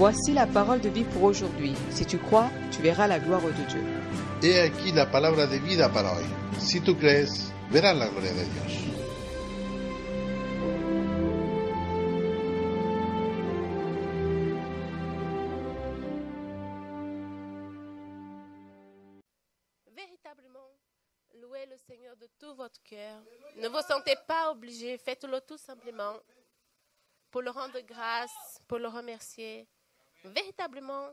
Voici la parole de vie pour aujourd'hui. Si tu crois, tu verras la gloire de Dieu. He aquí la palabra de vida para hoy. Si tú crees, verás la gloria de Dios. Véritablement, louez le Seigneur de tout votre cœur. Ne vous sentez pas obligé, faites-le tout simplement pour le rendre grâce, pour le remercier. Véritablement,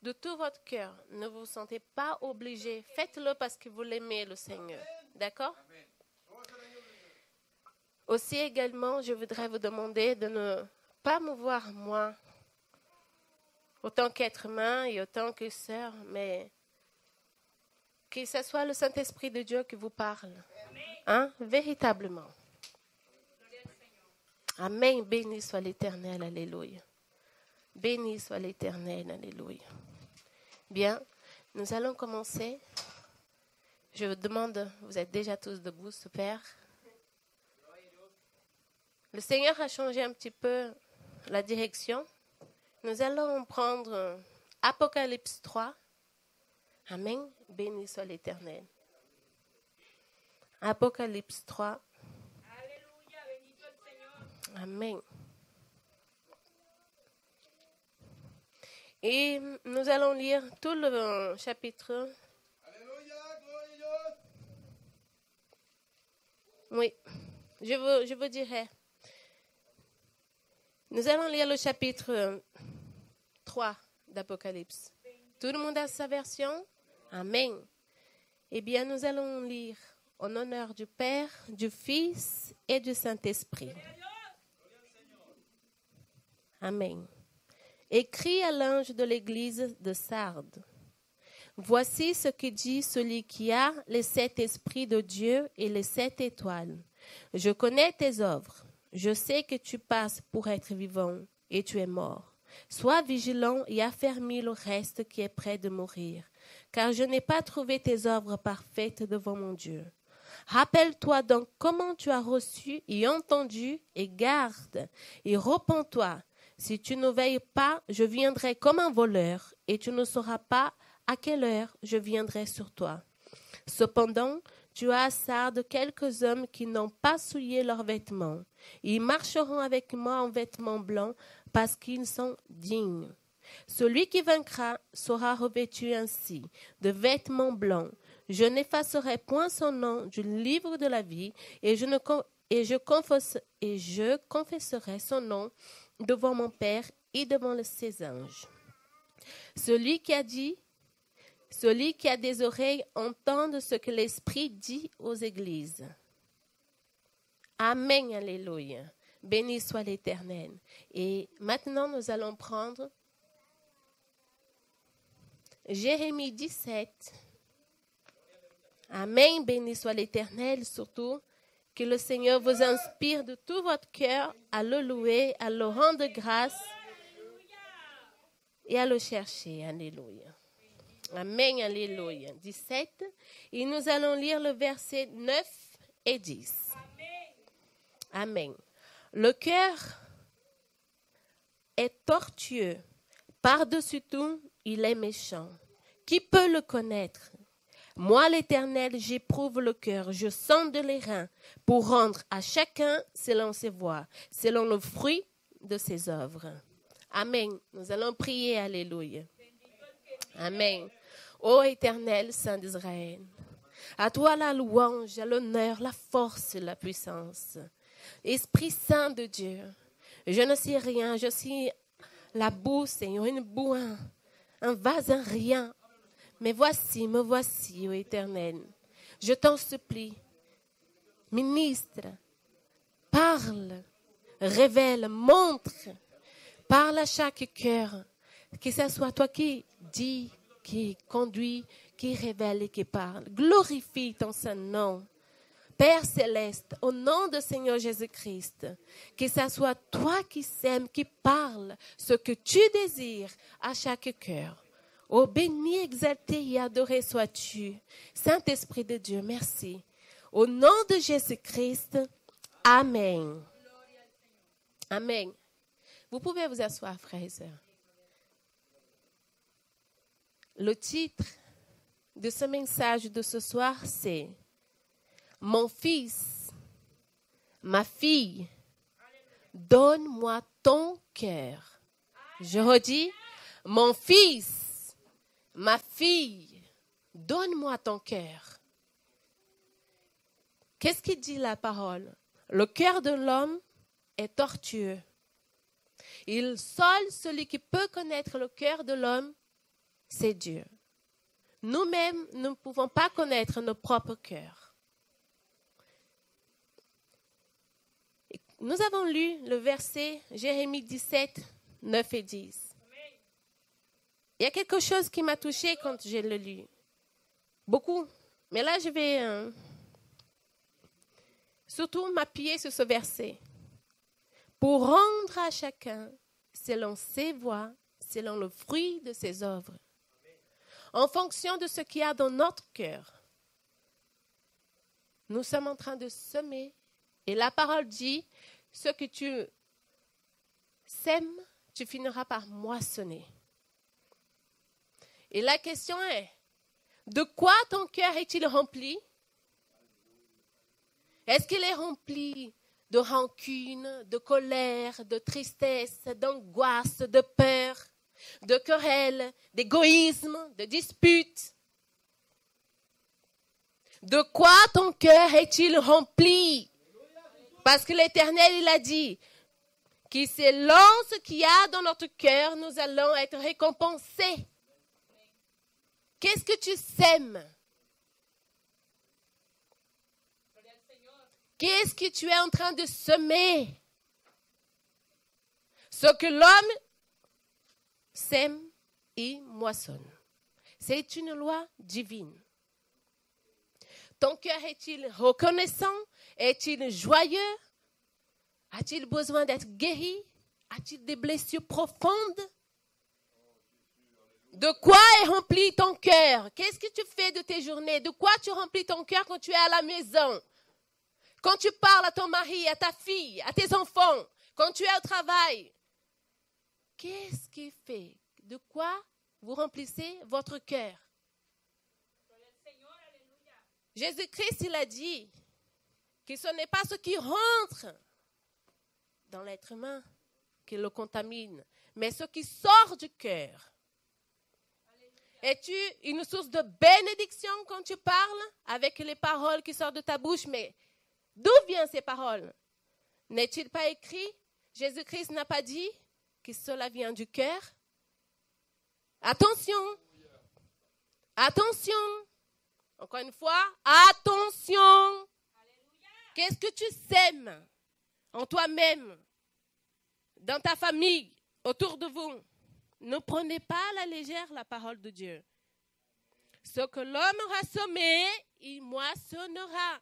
de tout votre cœur, ne vous sentez pas obligé, faites-le parce que vous l'aimez, le Seigneur. D'accord? Aussi également, je voudrais vous demander de ne pas me voir moi, autant qu'être humain et autant que sœur, mais que ce soit le Saint-Esprit de Dieu qui vous parle. Hein? Véritablement. Amen. Béni soit l'Éternel. Alléluia. Béni soit l'Éternel. Alléluia. Bien, nous allons commencer. Je vous demande, vous êtes déjà tous debout, super. Le Seigneur a changé un petit peu la direction. Nous allons prendre Apocalypse 3. Amen. Béni soit l'Éternel. Apocalypse 3. Alléluia, béni soit le Seigneur. Amen. Et nous allons lire tout le chapitre. Alléluia, gloire. Oui, je vous dirai. Nous allons lire le chapitre 3 d'Apocalypse. Tout le monde a sa version? Amen. Eh bien, nous allons lire en honneur du Père, du Fils et du Saint-Esprit. Amen. Écrit à l'ange de l'église de Sardes. Voici ce que dit celui qui a les 7 esprits de Dieu et les 7 étoiles. Je connais tes œuvres. Je sais que tu passes pour être vivant et tu es mort. Sois vigilant et affermis le reste qui est près de mourir, car je n'ai pas trouvé tes œuvres parfaites devant mon Dieu. Rappelle-toi donc comment tu as reçu et entendu, et garde, et repens-toi. Si tu ne veilles pas, je viendrai comme un voleur, et tu ne sauras pas à quelle heure je viendrai sur toi. Cependant, tu as à Sardes quelques hommes qui n'ont pas souillé leurs vêtements. Ils marcheront avec moi en vêtements blancs, parce qu'ils sont dignes. Celui qui vaincra sera revêtu ainsi, de vêtements blancs. Je n'effacerai point son nom du livre de la vie, et je confesserai son nom devant mon Père et devant ses anges. Celui qui a des oreilles, entende ce que l'Esprit dit aux églises. Amen, alléluia. Béni soit l'Éternel. Et maintenant, nous allons prendre Jérémie 17. Amen, béni soit l'Éternel, surtout que le Seigneur vous inspire de tout votre cœur à le louer, à le rendre grâce et à le chercher. Alléluia. Amen, alléluia. 17. Et nous allons lire le verset 9 et 10. Amen. Le cœur est tortueux. Par-dessus tout, il est méchant. Qui peut le connaître? Moi, l'Éternel, j'éprouve le cœur, je sonde les reins pour rendre à chacun selon ses voies, selon le fruit de ses œuvres. Amen. Nous allons prier. Alléluia. Amen. Ô Éternel, Saint d'Israël, à toi la louange, l'honneur, la force et la puissance. Esprit Saint de Dieu, je ne sais rien, je suis la boue, Seigneur, une boue, un vase, un rien. Mais voici, me voici, ô Éternel. Je t'en supplie, ministre, parle, révèle, montre, parle à chaque cœur, que ce soit toi qui dis, qui conduit, qui révèle et qui parle. Glorifie ton saint nom. Père céleste, au nom de Seigneur Jésus-Christ, que ce soit toi qui sèmes, qui parle ce que tu désires à chaque cœur. Ô béni, exalté et adoré sois-tu. Saint-Esprit de Dieu, merci. Au nom de Jésus-Christ, Amen. Amen. Vous pouvez vous asseoir, frères et sœurs. Le titre de ce message de ce soir, c'est « Mon fils, ma fille, donne-moi ton cœur ». Je redis, « Mon fils, ma fille, donne-moi ton cœur ». Qu'est-ce qu'il dit la parole? Le cœur de l'homme est tortueux. Seul celui qui peut connaître le cœur de l'homme, c'est Dieu. Nous-mêmes, nous ne pouvons pas connaître nos propres cœurs. Nous avons lu le verset Jérémie 17, 9 et 10. Il y a quelque chose qui m'a touchée quand je l'ai lu. Beaucoup. Mais là, je vais surtout m'appuyer sur ce verset. Pour rendre à chacun selon ses voies, selon le fruit de ses œuvres, en fonction de ce qu'il y a dans notre cœur. Nous sommes en train de semer. Et la parole dit, ce que tu sèmes, tu finiras par moissonner. Et la question est, de quoi ton cœur est-il rempli? Est-ce qu'il est rempli de rancune, de colère, de tristesse, d'angoisse, de peur, de querelle, d'égoïsme, de dispute? De quoi ton cœur est-il rempli? Parce que l'Éternel, il a dit que selon ce qu'il y a dans notre cœur, nous allons être récompensés. Qu'est-ce que tu sèmes? Qu'est-ce que tu es en train de semer? Ce que l'homme sème, il moissonne. C'est une loi divine. Ton cœur est-il reconnaissant? Est-il joyeux? A-t-il besoin d'être guéri? A-t-il des blessures profondes? De quoi est rempli ton cœur? Qu'est-ce que tu fais de tes journées? De quoi tu remplis ton cœur quand tu es à la maison? Quand tu parles à ton mari, à ta fille, à tes enfants, quand tu es au travail? Qu'est-ce qui fait? De quoi vous remplissez votre cœur? Jésus-Christ, il a dit que ce n'est pas ce qui rentre dans l'être humain qui le contamine, mais ce qui sort du cœur. Es-tu une source de bénédiction quand tu parles avec les paroles qui sortent de ta bouche? Mais d'où viennent ces paroles? N'est-il pas écrit? Jésus-Christ n'a pas dit que cela vient du cœur? Attention! Attention! Encore une fois, attention! Qu'est-ce que tu sèmes en toi-même, dans ta famille, autour de vous? Ne prenez pas à la légère la parole de Dieu. Ce que l'homme aura semé, il moissonnera.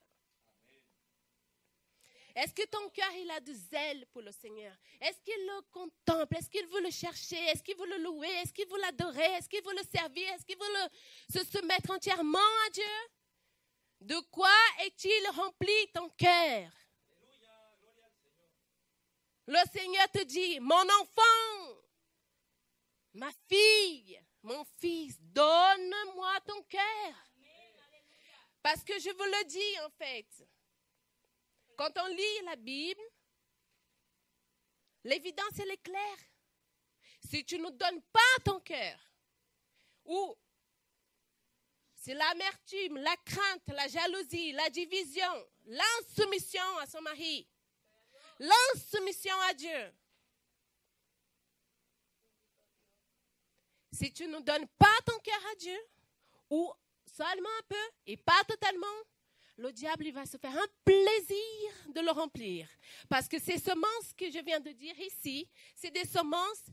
Est-ce que ton cœur, il a du zèle pour le Seigneur? Est-ce qu'il le contemple? Est-ce qu'il veut le chercher? Est-ce qu'il veut le louer? Est-ce qu'il veut l'adorer? Est-ce qu'il veut le servir? Est-ce qu'il veut se mettre entièrement à Dieu? De quoi est-il rempli ton cœur? Le Seigneur te dit, mon enfant, ma fille, mon fils, donne-moi ton cœur. Parce que je vous le dis en fait, quand on lit la Bible, l'évidence elle est claire. Si tu ne donnes pas ton cœur, ou c'est l'amertume, la crainte, la jalousie, la division, l'insoumission à son mari, l'insoumission à Dieu. Si tu ne donnes pas ton cœur à Dieu, ou seulement un peu, et pas totalement, le diable il va se faire un plaisir de le remplir. Parce que ces semences que je viens de dire ici, c'est des semences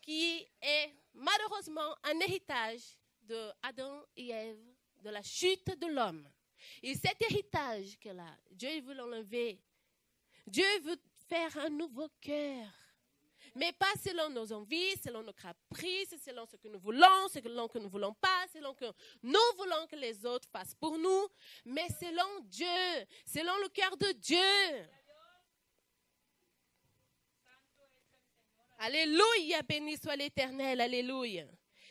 qui est malheureusement un héritage de Adam et Ève, de la chute de l'homme. Et cet héritage que là, Dieu veut l'enlever. Dieu veut faire un nouveau cœur. Mais pas selon nos envies, selon nos caprices, selon ce que nous voulons, selon ce que nous ne voulons pas, selon ce que nous voulons que les autres fassent pour nous, mais selon Dieu, selon le cœur de Dieu. Alléluia, béni soit l'Éternel, alléluia.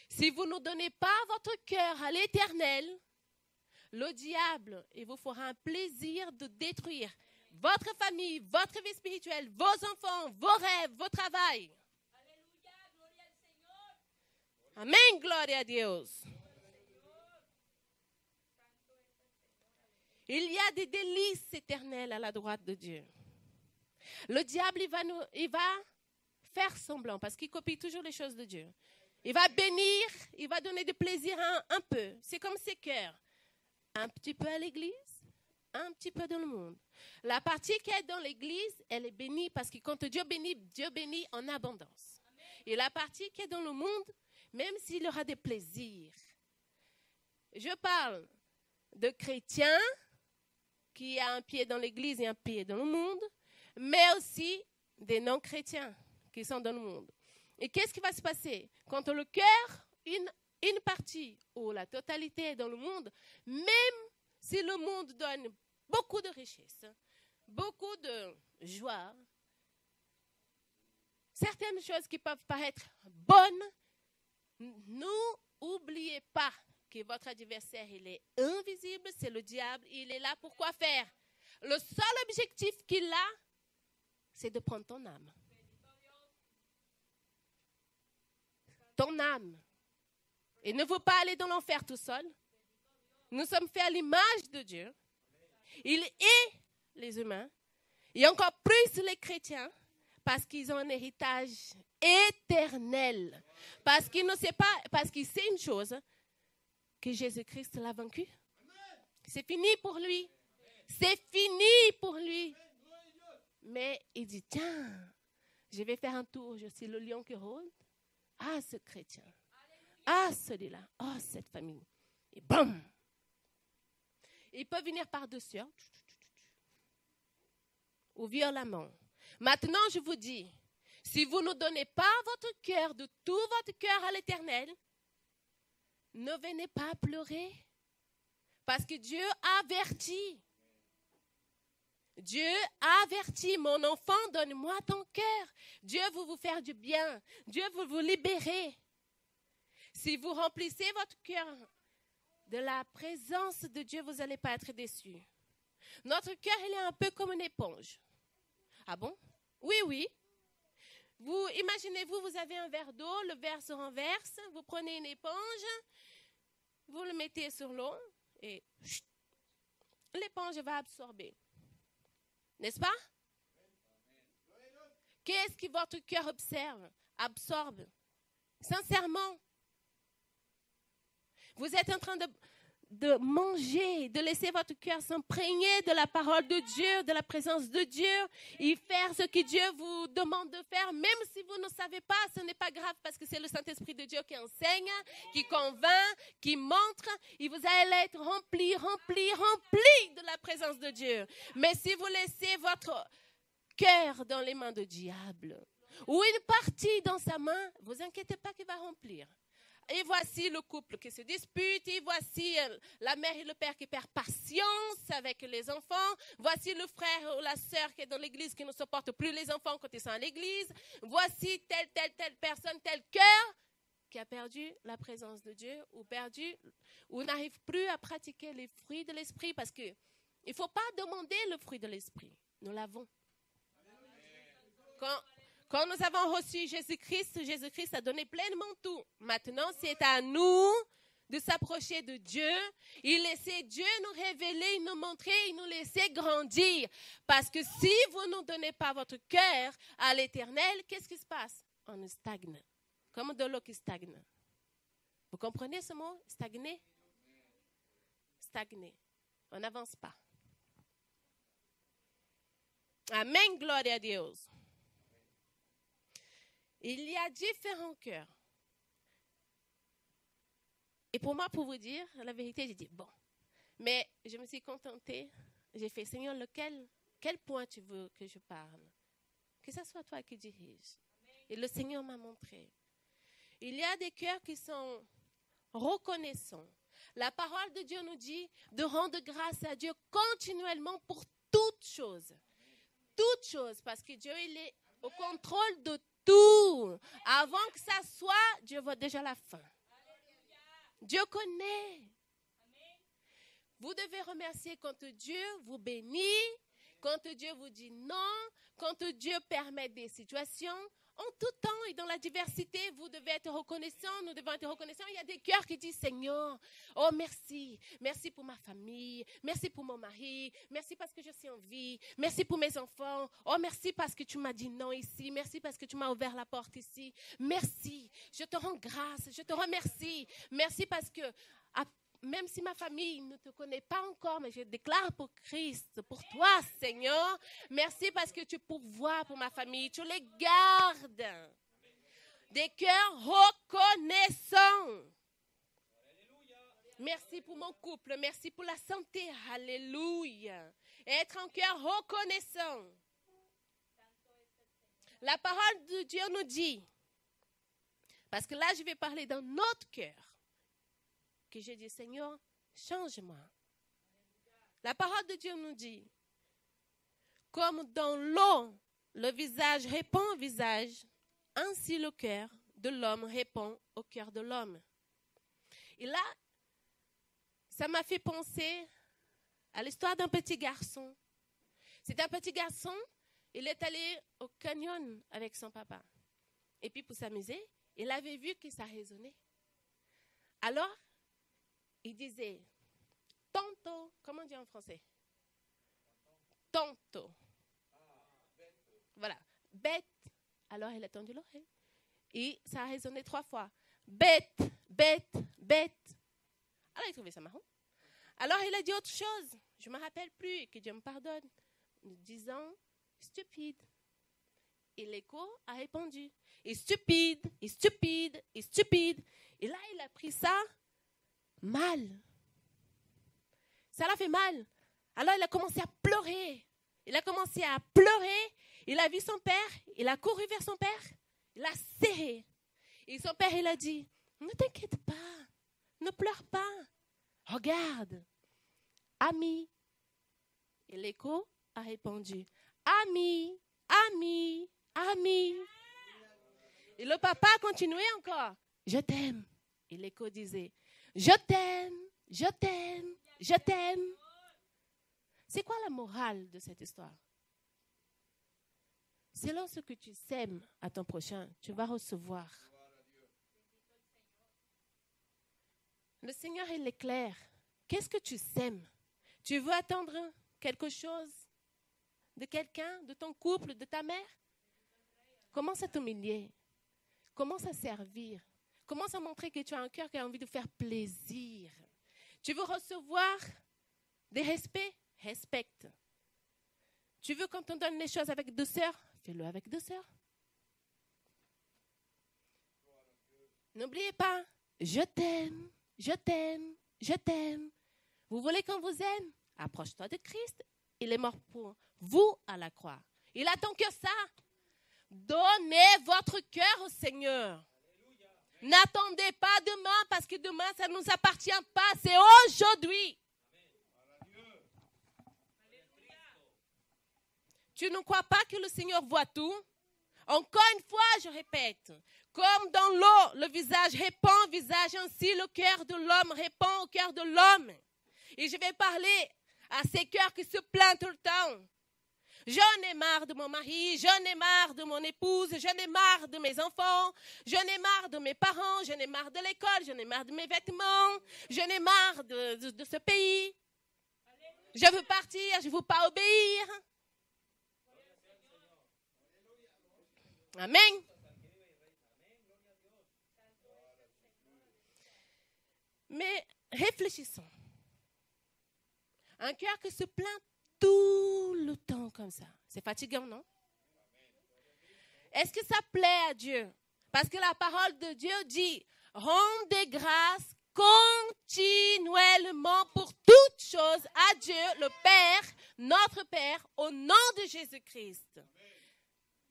Si vous ne donnez pas votre cœur à l'Éternel, le diable, il vous fera un plaisir de détruire votre famille, votre vie spirituelle, vos enfants, vos rêves, vos travail. Amen, gloria a Dios. Il y a des délices éternelles à la droite de Dieu. Le diable, il va faire semblant parce qu'il copie toujours les choses de Dieu. Il va bénir, il va donner du plaisir un peu. C'est comme ses cœurs. Un petit peu à l'église, un petit peu dans le monde. La partie qui est dans l'église, elle est bénie parce que quand Dieu bénit en abondance. Et la partie qui est dans le monde, même s'il y aura des plaisirs. Je parle de chrétiens qui ont un pied dans l'église et un pied dans le monde, mais aussi des non-chrétiens qui sont dans le monde. Et qu'est-ce qui va se passer? Quand le cœur, une partie ou la totalité est dans le monde, même si le monde donne beaucoup de richesses, beaucoup de joie, certaines choses qui peuvent paraître bonnes, n'oubliez pas que votre adversaire, il est invisible, c'est le diable, il est là pour quoi faire? Le seul objectif qu'il a, c'est de prendre ton âme. Ton âme. Il ne veut pas aller dans l'enfer tout seul. Nous sommes faits à l'image de Dieu. Il est les humains, et encore plus les chrétiens, parce qu'ils ont un héritage éternel. Parce qu'il ne sait pas, parce qu'il sait une chose, que Jésus-Christ l'a vaincu. C'est fini pour lui. C'est fini pour lui. Mais il dit, tiens, je vais faire un tour, je suis le lion qui rôde. Ah, ce chrétien. Ah, celui-là. Ah, cette famille. Et bam! Il peut venir par-dessus, hein, ou violemment. Maintenant, je vous dis, si vous ne donnez pas votre cœur, de tout votre cœur à l'Éternel, ne venez pas pleurer. Parce que Dieu avertit. Dieu avertit, mon enfant, donne-moi ton cœur. Dieu veut vous faire du bien. Dieu veut vous libérer. Si vous remplissez votre cœur de la présence de Dieu, vous n'allez pas être déçus. Notre cœur, il est un peu comme une éponge. Ah bon? Oui, oui. Vous imaginez-vous, vous avez un verre d'eau, le verre se renverse, vous prenez une éponge, vous le mettez sur l'eau et l'éponge va absorber. N'est-ce pas? Qu'est-ce que votre cœur absorbe? Sincèrement. Vous êtes en train de manger, de laisser votre cœur s'imprégner de la parole de Dieu, de la présence de Dieu, et faire ce que Dieu vous demande de faire, même si vous ne savez pas, ce n'est pas grave parce que c'est le Saint-Esprit de Dieu qui enseigne, qui convainc, qui montre, et vous allez être rempli de la présence de Dieu. Mais si vous laissez votre cœur dans les mains du diable, ou une partie dans sa main, ne vous inquiétez pas qu'il va remplir. Et voici le couple qui se dispute, et voici la mère et le père qui perdent patience avec les enfants, voici le frère ou la sœur qui est dans l'église qui ne supporte plus les enfants quand ils sont à l'église, voici telle personne, tel cœur qui a perdu la présence de Dieu ou n'arrive plus à pratiquer les fruits de l'esprit parce qu'il ne faut pas demander le fruit de l'esprit, nous l'avons. Quand nous avons reçu Jésus-Christ a donné pleinement tout. Maintenant, c'est à nous de s'approcher de Dieu et laisser Dieu nous révéler, nous montrer et nous laisser grandir. Parce que si vous ne donnez pas votre cœur à l'Éternel, qu'est-ce qui se passe? On stagne, comme de l'eau qui stagne. Vous comprenez ce mot? Stagner? Stagner. On n'avance pas. Amen, gloria a Dieu. Il y a différents cœurs. Et pour moi, pour vous dire la vérité, j'ai dit, bon. Mais je me suis contentée. J'ai fait, Seigneur, quel point tu veux que je parle? Que ce soit toi qui dirige. Et le Seigneur m'a montré. Il y a des cœurs qui sont reconnaissants. La parole de Dieu nous dit de rendre grâce à Dieu continuellement pour toutes choses. Toutes choses, parce que Dieu, il est au contrôle de tout. Avant que ça soit, Dieu voit déjà la fin. Dieu connaît. Vous devez remercier quand Dieu vous bénit, quand Dieu vous dit non, quand Dieu permet des situations. En tout temps et dans la diversité, vous devez être reconnaissants, nous devons être reconnaissants. Il y a des cœurs qui disent, Seigneur, oh merci, merci pour ma famille, merci pour mon mari, merci parce que je suis en vie, merci pour mes enfants, oh merci parce que tu m'as dit non ici, merci parce que tu m'as ouvert la porte ici, merci, je te rends grâce, je te remercie, merci parce que même si ma famille ne te connaît pas encore, mais je déclare pour Christ, pour toi, Seigneur, merci parce que tu pourvois pour ma famille, tu les gardes. Des cœurs reconnaissants. Merci pour mon couple, merci pour la santé, alléluia. Et être en cœur reconnaissant. La parole de Dieu nous dit, parce que là je vais parler dans notre cœur, que j'ai dit, Seigneur, change-moi. La parole de Dieu nous dit, comme dans l'eau, le visage répond au visage, ainsi le cœur de l'homme répond au cœur de l'homme. Et là, ça m'a fait penser à l'histoire d'un petit garçon. C'est un petit garçon, il est allé au canyon avec son papa. Et puis pour s'amuser, il avait vu que ça résonnait. Alors, il disait, tonto, comment on dit en français? Tonto. Voilà, bête. Alors il a tendu l'oreille. Et ça a résonné 3 fois. Bête, bête, bête. Alors il trouvait ça marrant. Alors il a dit autre chose. Je ne me rappelle plus, que Dieu me pardonne. Disant, stupide. Et l'écho a répondu, et stupide, et stupide, et stupide. Et là il a pris ça mal. Ça l'a fait mal. Alors il a commencé à pleurer. Il a commencé à pleurer. Il a vu son père. Il a couru vers son père. Il l'a serré. Et son père, il a dit, ne t'inquiète pas. Ne pleure pas. Regarde. Ami. Et l'écho a répondu, ami, ami, ami. Et le papa a continué encore. Je t'aime. Et l'écho disait, je t'aime, je t'aime, je t'aime. C'est quoi la morale de cette histoire? Selon ce que tu sèmes à ton prochain, tu vas recevoir. Le Seigneur, il est clair. Qu'est-ce que tu sèmes? Tu veux attendre quelque chose de quelqu'un, de ton couple, de ta mère? Commence à t'humilier. Commence à servir. Commence à montrer que tu as un cœur qui a envie de faire plaisir. Tu veux recevoir des respects? Respecte. Tu veux qu'on te donne les choses avec douceur? Fais-le avec douceur. N'oubliez pas, je t'aime, je t'aime, je t'aime. Vous voulez qu'on vous aime? Approche-toi de Christ. Il est mort pour vous à la croix. Il attend que ça. Donnez votre cœur au Seigneur. N'attendez pas demain parce que demain, ça ne nous appartient pas. C'est aujourd'hui. Tu ne crois pas que le Seigneur voit tout? Encore une fois, je répète, comme dans l'eau, le visage répond au visage, ainsi le cœur de l'homme répond au cœur de l'homme. Et je vais parler à ces cœurs qui se plaignent tout le temps. J'en ai marre de mon mari, j'en ai marre de mon épouse, j'en ai marre de mes enfants, j'en ai marre de mes parents, j'en ai marre de l'école, j'en ai marre de mes vêtements, j'en ai marre de ce pays. Je veux partir, je ne veux pas obéir. Amen. Mais réfléchissons. Un cœur qui se plaint tout le temps comme ça, c'est fatigant, non? Est-ce que ça plaît à Dieu? Parce que la parole de Dieu dit, rendez grâce continuellement pour toutes choses à Dieu, le Père, notre Père, au nom de Jésus-Christ.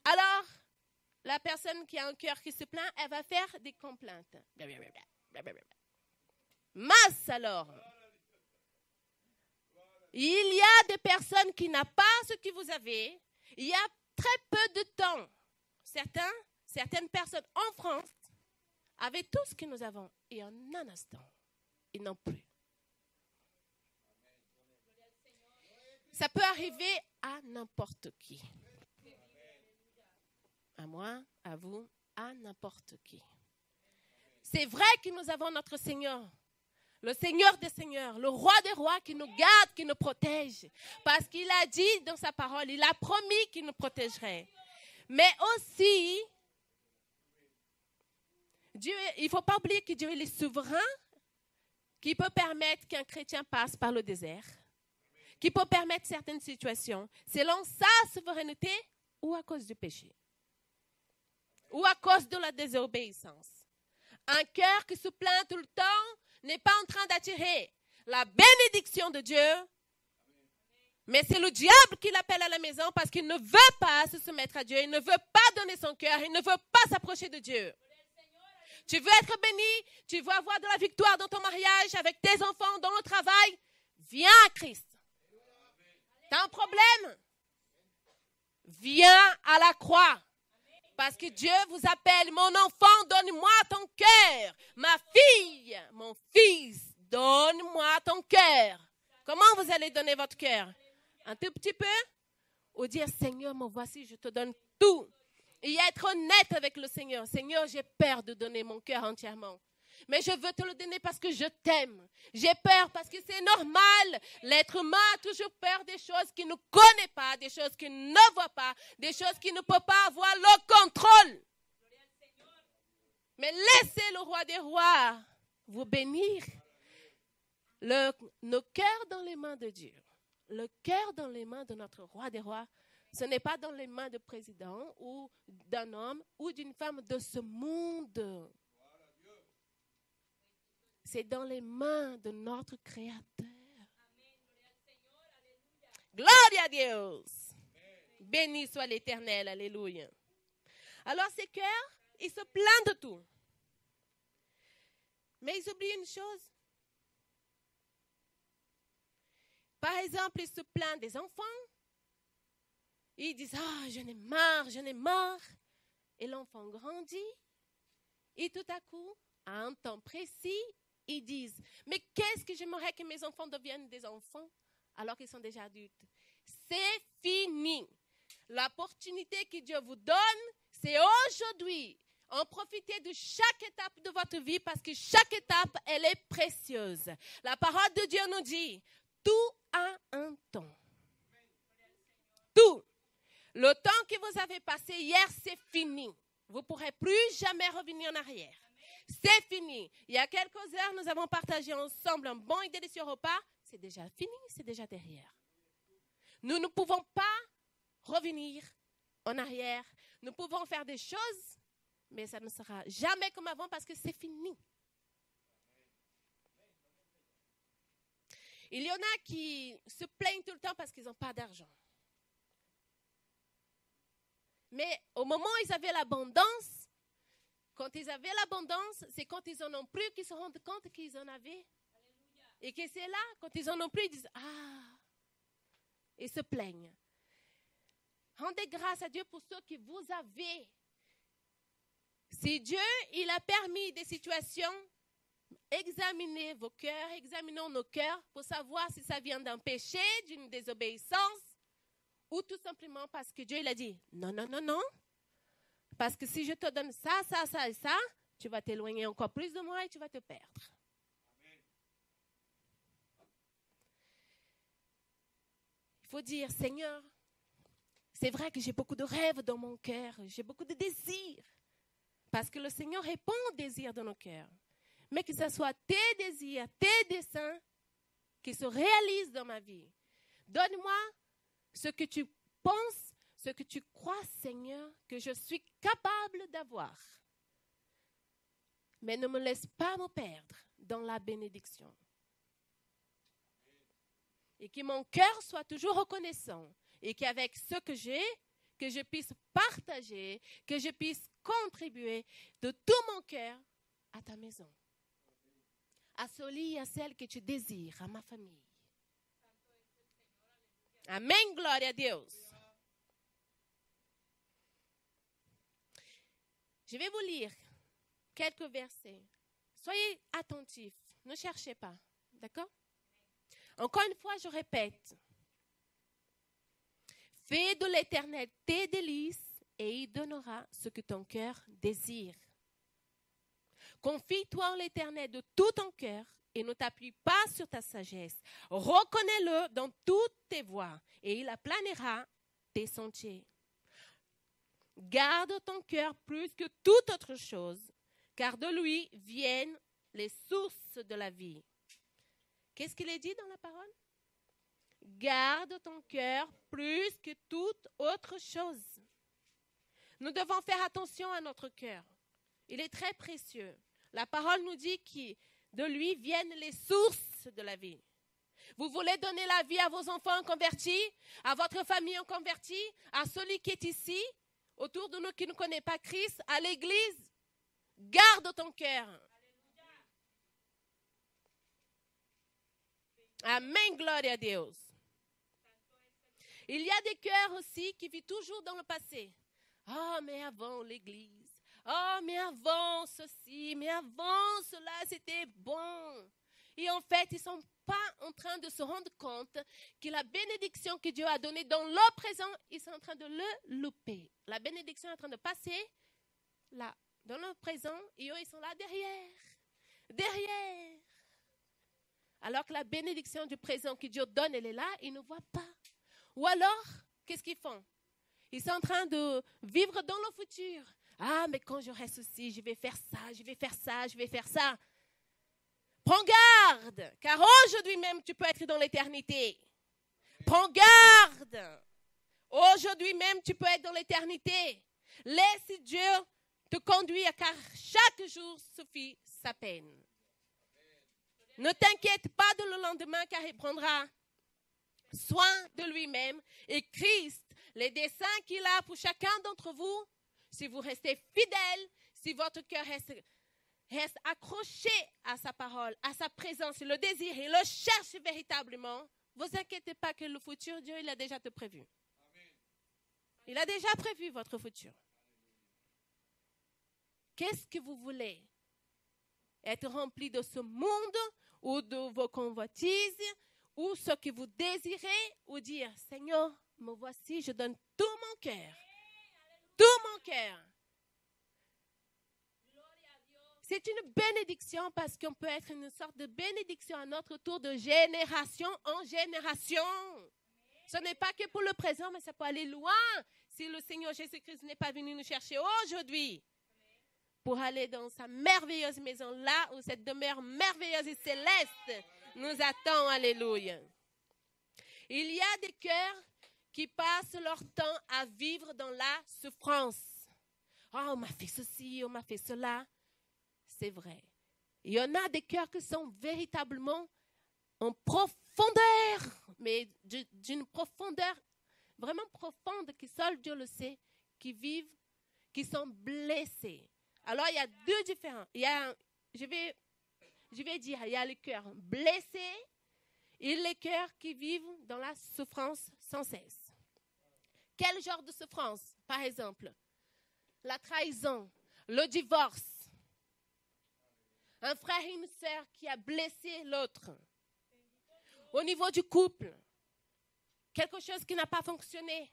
Alors, la personne qui a un cœur qui se plaint, elle va faire des complaintes. Masse alors. Il y a des personnes qui n'ont pas ce que vous avez. Il y a très peu de temps. Certaines personnes en France avaient tout ce que nous avons. Et en un instant, ils n'ont plus. Ça peut arriver à n'importe qui. À moi, à vous, à n'importe qui. C'est vrai que nous avons notre Seigneur, le Seigneur des Seigneurs, le Roi des Rois qui nous garde, qui nous protège. Parce qu'il a dit dans sa parole, il a promis qu'il nous protégerait. Mais aussi, Dieu, il ne faut pas oublier que Dieu il est souverain, qui peut permettre qu'un chrétien passe par le désert, qui peut permettre certaines situations, selon sa souveraineté ou à cause du péché, ou à cause de la désobéissance. Un cœur qui se plaint tout le temps n'est pas en train d'attirer la bénédiction de Dieu, mais c'est le diable qui l'appelle à la maison parce qu'il ne veut pas se soumettre à Dieu, il ne veut pas donner son cœur, il ne veut pas s'approcher de Dieu. Tu veux être béni, tu veux avoir de la victoire dans ton mariage, avec tes enfants, dans le travail, viens à Christ. Tu as un problème? Viens à la croix. Parce que Dieu vous appelle, mon enfant, donne-moi ton cœur. Ma fille, mon fils, donne-moi ton cœur. Comment vous allez donner votre cœur? Un tout petit peu? Ou dire, Seigneur, me voici, je te donne tout. Et être honnête avec le Seigneur. Seigneur, j'ai peur de donner mon cœur entièrement. Mais je veux te le donner parce que je t'aime. J'ai peur parce que c'est normal. L'être humain a toujours peur des choses qu'il ne connaît pas, des choses qu'il ne voit pas, des choses qu'il ne peut pas avoir le contrôle. Mais laissez le Roi des Rois vous bénir. Nos cœurs dans les mains de Dieu. Le cœur dans les mains de notre Roi des Rois. Ce n'est pas dans les mains du président ou d'un homme ou d'une femme de ce monde. C'est dans les mains de notre Créateur. Gloire à Dieu. Béni soit l'Éternel. Alléluia. Alors ces cœurs, ils se plaignent de tout. Mais ils oublient une chose. Par exemple, ils se plaignent des enfants. Ils disent, j'en ai marre. Et l'enfant grandit. Et tout à coup, à un temps précis, ils disent, mais qu'est-ce que j'aimerais que mes enfants deviennent des enfants alors qu'ils sont déjà adultes? C'est fini. L'opportunité que Dieu vous donne, c'est aujourd'hui. En profitez de chaque étape de votre vie parce que chaque étape, elle est précieuse. La parole de Dieu nous dit, tout a un temps. Tout. Le temps que vous avez passé hier, c'est fini. Vous ne pourrez plus jamais revenir en arrière. C'est fini. Il y a quelques heures, nous avons partagé ensemble un bon et délicieux repas. C'est déjà fini, c'est déjà derrière. Nous ne pouvons pas revenir en arrière. Nous pouvons faire des choses, mais ça ne sera jamais comme avant parce que c'est fini. Il y en a qui se plaignent tout le temps parce qu'ils n'ont pas d'argent. Mais au moment où ils avaient l'abondance, quand ils avaient l'abondance, c'est quand ils en ont plus qu'ils se rendent compte qu'ils en avaient. Et que c'est là, quand ils en ont plus, ils disent, ils se plaignent. Rendez grâce à Dieu pour ce que vous avez. Si Dieu, il a permis des situations, examinez vos cœurs, examinons nos cœurs pour savoir si ça vient d'un péché, d'une désobéissance, ou tout simplement parce que Dieu, il a dit, non. Parce que si je te donne ça, et ça, tu vas t'éloigner encore plus de moi et tu vas te perdre. Amen. Il faut dire, Seigneur, c'est vrai que j'ai beaucoup de rêves dans mon cœur, j'ai beaucoup de désirs. Parce que le Seigneur répond aux désirs de nos cœurs. Mais que ce soit tes désirs, tes desseins qui se réalisent dans ma vie. Donne-moi ce que tu penses, ce que tu crois, Seigneur, que je suis capable d'avoir. Mais ne me laisse pas me perdre dans la bénédiction. Et que mon cœur soit toujours reconnaissant. Et qu'avec ce que j'ai, que je puisse partager, que je puisse contribuer de tout mon cœur à ta maison. À ce lit, à celle que tu désires, à ma famille. Amen, gloire à Dieu. Je vais vous lire quelques versets. Soyez attentifs. Ne cherchez pas. D'accord? Encore une fois, je répète. Fais de l'Éternel tes délices et il donnera ce que ton cœur désire. Confie-toi en l'Éternel de tout ton cœur et ne t'appuie pas sur ta sagesse. Reconnais-le dans toutes tes voies et il aplanera tes sentiers. Garde ton cœur plus que toute autre chose, car de lui viennent les sources de la vie. Qu'est-ce qu'il est dit dans la parole? Garde ton cœur plus que toute autre chose. Nous devons faire attention à notre cœur. Il est très précieux. La parole nous dit que de lui viennent les sources de la vie. Vous voulez donner la vie à vos enfants convertis, à votre famille convertie, à celui qui est ici, autour de nous qui ne connaît pas Christ, à l'église? Garde ton cœur. Amen, gloire à Dieu. Il y a des cœurs aussi qui vivent toujours dans le passé. Ah, mais avant l'église. Ah, mais avant ceci, mais avant cela, c'était bon. Et en fait, ils ne sont pas en train de se rendre compte que la bénédiction que Dieu a donnée dans le présent, ils sont en train de le louper. La bénédiction est en train de passer là, dans le présent, et eux, ils sont là derrière. Derrière. Alors que la bénédiction du présent que Dieu donne, elle est là, ils ne voient pas. Ou alors, qu'est-ce qu'ils font? Ils sont en train de vivre dans le futur. Ah, mais quand j'aurai ceci, je vais faire ça, je vais faire ça, je vais faire ça. Prends garde, car aujourd'hui même, tu peux être dans l'éternité. Prends garde. Aujourd'hui même, tu peux être dans l'éternité. Laisse Dieu te conduire, car chaque jour suffit sa peine. Ne t'inquiète pas de le lendemain, car il prendra soin de lui-même. Et Christ, les desseins qu'il a pour chacun d'entre vous, si vous restez fidèles, si votre cœur reste accroché à sa parole, à sa présence, le désir, et le cherche véritablement, ne vous inquiétez pas que le futur, Dieu, il a déjà te prévu. Il a déjà prévu votre futur. Qu'est-ce que vous voulez? Être rempli de ce monde ou de vos convoitises ou ce que vous désirez ou dire, Seigneur, me voici, je donne tout mon cœur. Tout mon cœur. C'est une bénédiction parce qu'on peut être une sorte de bénédiction à notre tour de génération en génération. Ce n'est pas que pour le présent, mais ça peut aller loin si le Seigneur Jésus-Christ n'est pas venu nous chercher aujourd'hui pour aller dans sa merveilleuse maison, là où cette demeure merveilleuse et céleste nous attend. Alléluia. Il y a des cœurs qui passent leur temps à vivre dans la souffrance. Oh, on m'a fait ceci, on m'a fait cela. C'est vrai. Il y en a des cœurs qui sont véritablement en profondeur, mais d'une profondeur vraiment profonde, qui seul Dieu le sait, qui vivent, qui sont blessés. Alors, il y a deux différents. Je vais dire, il y a les cœurs blessés et les cœurs qui vivent dans la souffrance sans cesse. Quel genre de souffrance? Par exemple, la trahison, le divorce, un frère et une sœur qui a blessé l'autre. Au niveau du couple, quelque chose qui n'a pas fonctionné.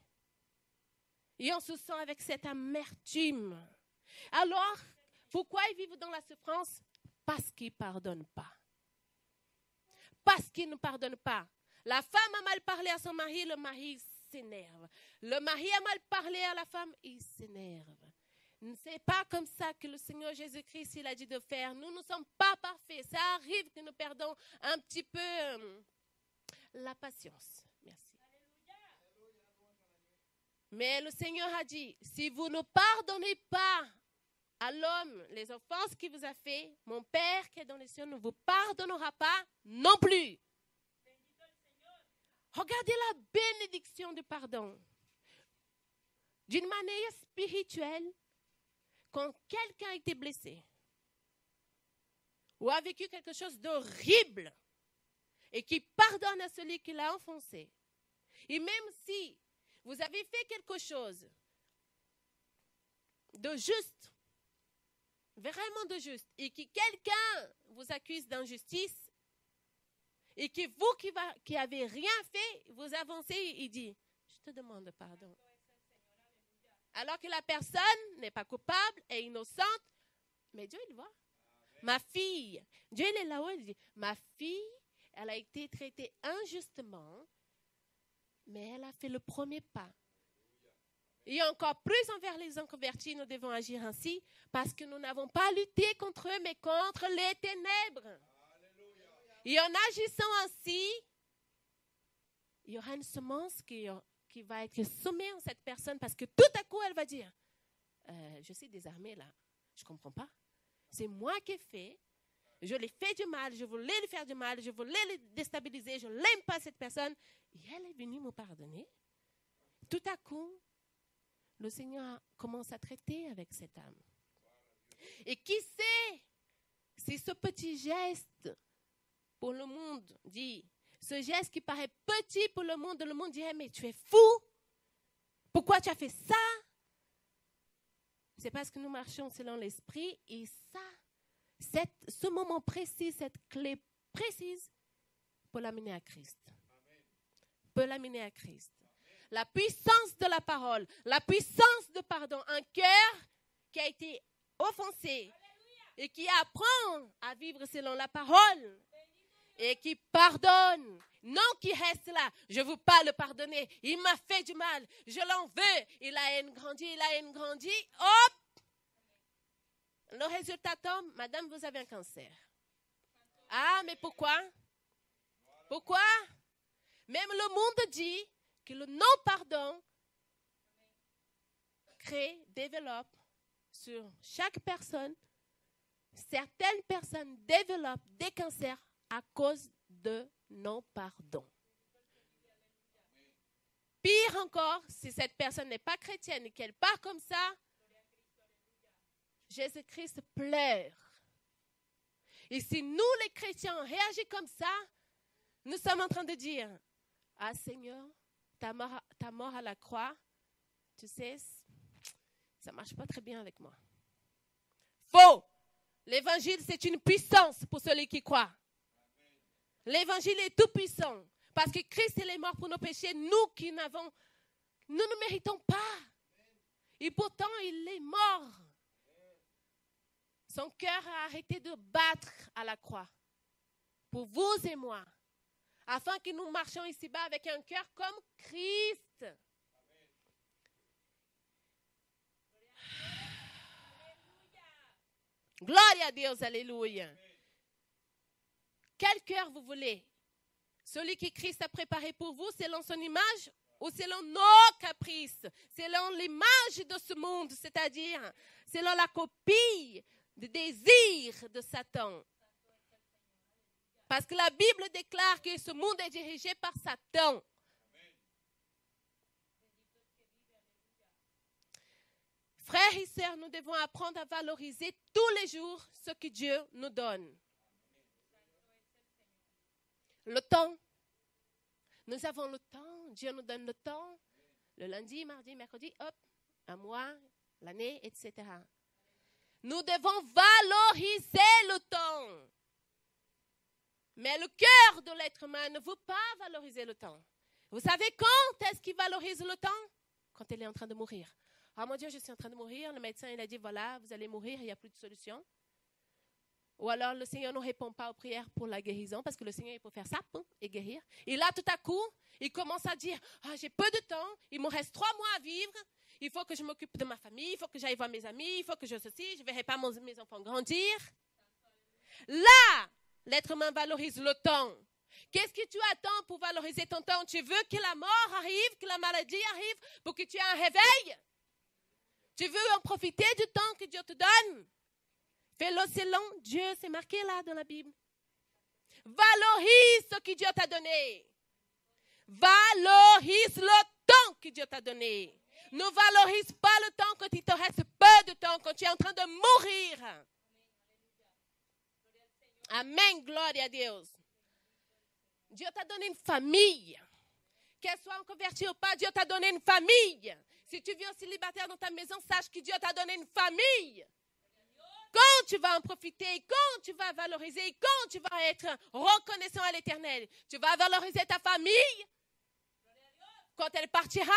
Et on se sent avec cette amertume. Alors, pourquoi ils vivent dans la souffrance? Parce qu'ils ne pardonnent pas. Parce qu'ils ne pardonnent pas. La femme a mal parlé à son mari, le mari s'énerve. Le mari a mal parlé à la femme, il s'énerve. Ce n'est pas comme ça que le Seigneur Jésus-Christ il a dit de faire. Nous ne sommes pas parfaits. Ça arrive que nous perdons un petit peu la patience. Merci. Mais le Seigneur a dit, si vous ne pardonnez pas à l'homme les offenses qu'il vous a fait, mon Père qui est dans les cieux ne vous pardonnera pas non plus. Regardez la bénédiction du pardon. D'une manière spirituelle, quand quelqu'un a été blessé ou a vécu quelque chose d'horrible et qui pardonne à celui qui l'a offensé, et même si vous avez fait quelque chose de juste, vraiment de juste, et que quelqu'un vous accuse d'injustice, et que vous qui avez rien fait, vous avancez et dit, je te demande pardon. Alors que la personne n'est pas coupable, est innocente, mais Dieu, il voit. Ma fille, Dieu, il est là-haut, il dit, ma fille, elle a été traitée injustement, mais elle a fait le premier pas. Et encore plus envers les inconvertis, nous devons agir ainsi, parce que nous n'avons pas lutté contre eux, mais contre les ténèbres. Et en agissant ainsi, il y aura une semence qui va être semée en cette personne, parce que tout à coup, elle va dire, je suis désarmée là, je ne comprends pas. C'est moi qui ai fait, je l'ai fait du mal, je voulais lui faire du mal, je voulais le déstabiliser, je ne l'aime pas cette personne. Et elle est venue me pardonner. Tout à coup, le Seigneur commence à traiter avec cette âme. Et qui sait, c'est ce petit geste pour le monde dit, ce geste qui paraît petit pour le monde dirait, mais tu es fou, pourquoi tu as fait ça? C'est parce que nous marchons selon l'esprit et ça, ce moment précis, cette clé précise peut l'amener à Christ. Peut l'amener à Christ. La puissance de la parole, la puissance de pardon, un cœur qui a été offensé et qui apprend à vivre selon la parole et qui pardonne, non qui reste là, je ne veux pas le pardonner, il m'a fait du mal, je l'en veux, et la haine grandit, hop! Le résultat tombe, madame, vous avez un cancer. Ah, mais pourquoi? Pourquoi? Même le monde dit que le non-pardon crée, développe sur chaque personne. Certaines personnes développent des cancers à cause de non-pardon. Pire encore, si cette personne n'est pas chrétienne et qu'elle part comme ça, Jésus-Christ pleure. Et si nous, les chrétiens, réagissons comme ça, nous sommes en train de dire, ah Seigneur, ta mort à la croix, tu sais, ça ne marche pas très bien avec moi. Faux! L'évangile, c'est une puissance pour celui qui croit. L'évangile est tout puissant. Parce que Christ, il est mort pour nos péchés. Nous ne méritons pas. Et pourtant, il est mort. Son cœur a arrêté de battre à la croix. Pour vous et moi. Afin que nous marchions ici-bas avec un cœur comme Christ. Gloire à Dieu, alléluia. Quel cœur vous voulez? Celui que Christ a préparé pour vous selon son image ou selon nos caprices, selon l'image de ce monde, c'est-à-dire selon la copie des désirs de Satan. Parce que la Bible déclare que ce monde est dirigé par Satan. Frères et sœurs, nous devons apprendre à valoriser tous les jours ce que Dieu nous donne. Le temps. Nous avons le temps. Dieu nous donne le temps. Le lundi, mardi, mercredi, hop, un mois, l'année, etc. Nous devons valoriser le temps. Mais le cœur de l'être humain ne veut pas valoriser le temps. Vous savez quand est-ce qu'il valorise le temps? Quand il est en train de mourir. Ah mon Dieu, je suis en train de mourir. Le médecin, il a dit, voilà, vous allez mourir, il n'y a plus de solution. Ou alors le Seigneur ne répond pas aux prières pour la guérison parce que le Seigneur, il peut faire ça et guérir. Et là, tout à coup, il commence à dire, ah, j'ai peu de temps, il me reste 3 mois à vivre, il faut que je m'occupe de ma famille, il faut que j'aille voir mes amis, il faut que je ceci, je ne verrai pas mes enfants grandir. Là, l'être humain valorise le temps. Qu'est-ce que tu attends pour valoriser ton temps? Tu veux que la mort arrive, que la maladie arrive pour que tu aies un réveil? Tu veux en profiter du temps que Dieu te donne? Fais-le selon Dieu, c'est marqué là dans la Bible. Valorise ce que Dieu t'a donné. Valorise le temps que Dieu t'a donné. Ne valorise pas le temps quand il te reste peu de temps, quand tu es en train de mourir. Amen, gloire à Dieu. Dieu t'a donné une famille. Qu'elle soit convertie ou pas, Dieu t'a donné une famille. Si tu vis en célibataire dans ta maison, sache que Dieu t'a donné une famille. quand tu vas en profiter, quand tu vas valoriser, quand tu vas être reconnaissant à l'Éternel, tu vas valoriser ta famille. Quand elle partira,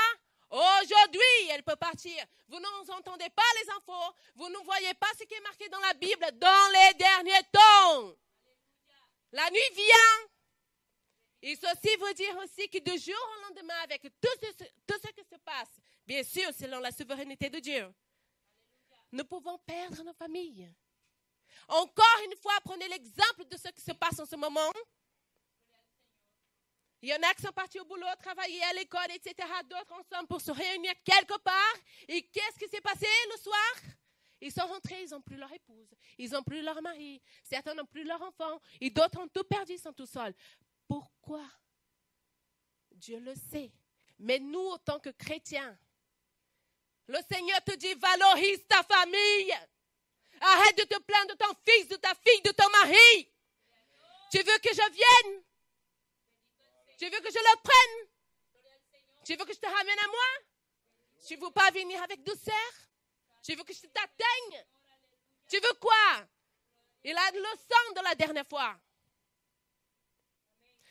aujourd'hui, elle peut partir. Vous n'entendez pas les infos, vous ne voyez pas ce qui est marqué dans la Bible dans les derniers temps. La nuit vient. Et ceci veut dire aussi que de jour au lendemain, avec tout ce qui se passe, bien sûr, selon la souveraineté de Dieu, nous pouvons perdre nos familles. Encore une fois, prenez l'exemple de ce qui se passe en ce moment. Il y en a qui sont partis au boulot, travailler à l'école, etc. D'autres ensemble pour se réunir quelque part. Et qu'est-ce qui s'est passé le soir? Ils sont rentrés, ils n'ont plus leur épouse, ils n'ont plus leur mari, certains n'ont plus leur enfant, et d'autres ont tout perdu, ils sont tout seuls. Pourquoi? Dieu le sait. Mais nous, en tant que chrétiens, le Seigneur te dit, valorise ta famille. Arrête de te plaindre de ton fils, de ta fille, de ton mari. Tu veux que je vienne? Tu veux que je le prenne? Tu veux que je te ramène à moi? Tu ne veux pas venir avec douceur? Tu veux que je t'atteigne? Tu veux quoi? Il a le sang de la dernière fois.